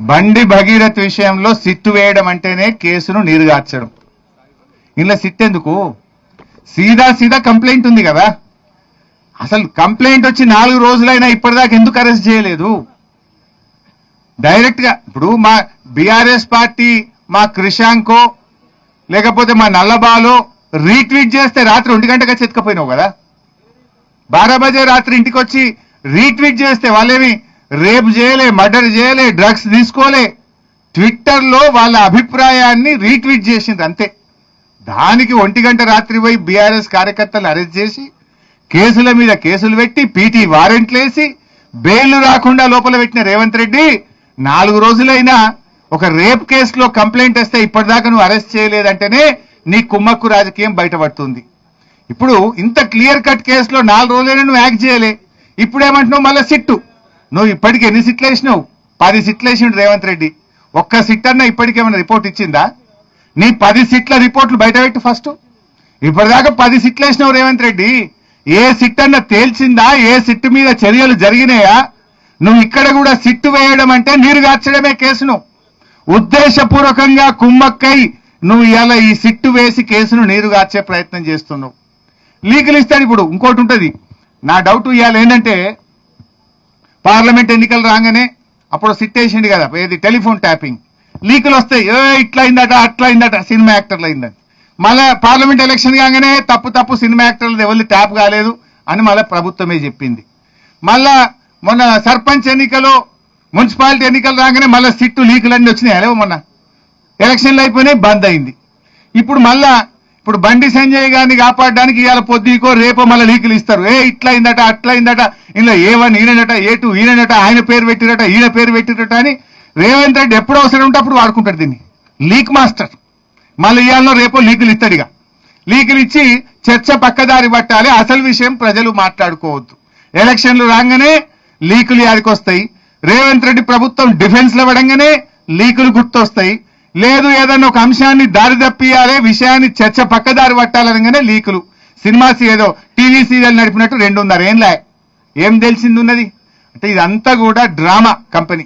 బండి భగీరథ్ విషయంలో సిట్టు వేయడం అంటేనే కేసును నీరుగార్చడం. ఇలా సిట్ ఎందుకు? సీదా కంప్లైంట్ ఉంది కదా. అసలు కంప్లైంట్ వచ్చి 4 రోజులైనా ఇప్పటిదాకా ఎందుకు అరెస్ట్ చేయలేదు? డైరెక్ట్ గా ఇప్పుడు మా బీఆర్ఎస్ పార్టీ మా క్రిషాంకో లేకపోతే మా నల్లబాలో రీట్వీట్ చేస్తే రాత్రి 1 గంటగా చెతకపోయినావు కదా. 12 బజే రాత్రి ఇంటికి వచ్చి రీట్వీట్ చేస్తే వాళ్ళేమి రేప్ చేయలే, మర్డర్ చేయలే, డ్రగ్స్ తీసుకోలే. ట్విట్టర్ లో వాళ్ళ అభిప్రాయాన్ని రీట్వీట్ చేసింది అంతే. దానికి 1 గంట రాత్రి పోయి బీఆర్ఎస్ కార్యకర్తలు అరెస్ట్ చేసి కేసుల మీద కేసులు పెట్టి పీటీ వారెంట్లు వేసి బెయిల్ రాకుండా లోపల పెట్టిన రేవంత్ రెడ్డి 4 రోజులైనా ఒక రేప్ కేసులో కంప్లైంట్ వస్తే ఇప్పటిదాకా నువ్వు అరెస్ట్ చేయలేదంటేనే నీ కుమ్మక్కు రాజకీయం బయటపడుతుంది. ఇప్పుడు ఇంత క్లియర్ కట్ కేసులో 4 రోజులైనా నువ్వు యాక్ట్ చేయలే. ఇప్పుడేమంటున్నావు మళ్ళీ సిట్టు. నువ్వు ఇప్పటికి ఎన్ని సిట్లు వేసినావు? 10 సిట్లు వేసిండు రేవంత్ రెడ్డి. ఒక్క సిట్ అన్నా ఇప్పటికేమైనా రిపోర్ట్ ఇచ్చిందా? నీ 10 సిట్ల రిపోర్ట్లు బయట పెట్టు ఫస్ట్. ఇప్పటిదాకా 10 సిట్లు వేసినావు రేవంత్ రెడ్డి. ఏ సిట్ అన్నా తేల్చిందా? ఏ సిట్టు మీద చర్యలు జరిగినాయా? నువ్వు ఇక్కడ కూడా సిట్టు వేయడం అంటే నీరుగార్చడమే కేసును. ఉద్దేశపూర్వకంగా కుమ్మక్కై నువ్వు ఇలా ఈ సిట్టు వేసి కేసును నీరుగార్చే ప్రయత్నం చేస్తున్నావు. లీకులు ఇస్తాడు. ఇప్పుడు ఇంకోటి ఉంటుంది. నా డౌట్ ఇవాళ ఏంటంటే పార్లమెంట్ ఎన్నికలు రాగానే అప్పుడు సిట్ వేసిండు కదా, ఏది టెలిఫోన్ ట్యాపింగ్ లీకులు వస్తాయి. ఇట్లా అయిందట అట్లా అయిందట సినిమా యాక్టర్లు అయిందని. మళ్ళా పార్లమెంట్ ఎలక్షన్ కాగానే తప్పు సినిమా యాక్టర్లు ఎవరిది ట్యాప్ కాలేదు అని మళ్ళీ ప్రభుత్వమే చెప్పింది. మళ్ళా మొన్న సర్పంచ్ ఎన్నికలు మున్సిపాలిటీ ఎన్నికలు రాగానే మళ్ళీ సిట్టు లీకులన్నీ వచ్చినాయి. అలేవో మొన్న ఎలక్షన్లు అయిపోయినాయి, బంద్ అయింది. ఇప్పుడు బండి సంజయ్ గారిని కాపాడడానికి ఇవాళ పొద్దుకో రేపో మళ్ళీ లీకులు ఇస్తారు. ఇట్లా అయిందట అట్లా అయిందట, ఇందులో A1 ఈయనట, A2 ఈయనట, ఆయన పేరు పెట్టిరట, ఈయన పేరు పెట్టిరట అని రేవంత్ రెడ్డి ఎప్పుడు అవసరం ఉంటే అప్పుడు వాడుకుంటాడు దీన్ని. Leak master. మళ్ళీ ఇవాళ రేపో లీకులు ఇస్తాడు. ఇక లీకులు ఇచ్చి చర్చ పక్కదారి పట్టాలి. అసలు విషయం ప్రజలు మాట్లాడుకోవద్దు. ఎలక్షన్లు రాగానే లీకులు యాదికొస్తాయి. రేవంత్ రెడ్డి ప్రభుత్వం డిఫెన్స్ లో పడంగానే లీకులు గుర్తొస్తాయి. లేదు ఏదన్నా ఒక అంశాన్ని దారి తప్పియాలి, విషయాన్ని చర్చ పక్కదారి పట్టాలనగానే లీకులు. సినిమా ఏదో టీవీ సీరియల్ నడిపినట్టు 2.5 ఏళ్ళ ఏం తెలిసింది ఉన్నది అంటే ఇదంతా కూడా డ్రామా కంపెనీ.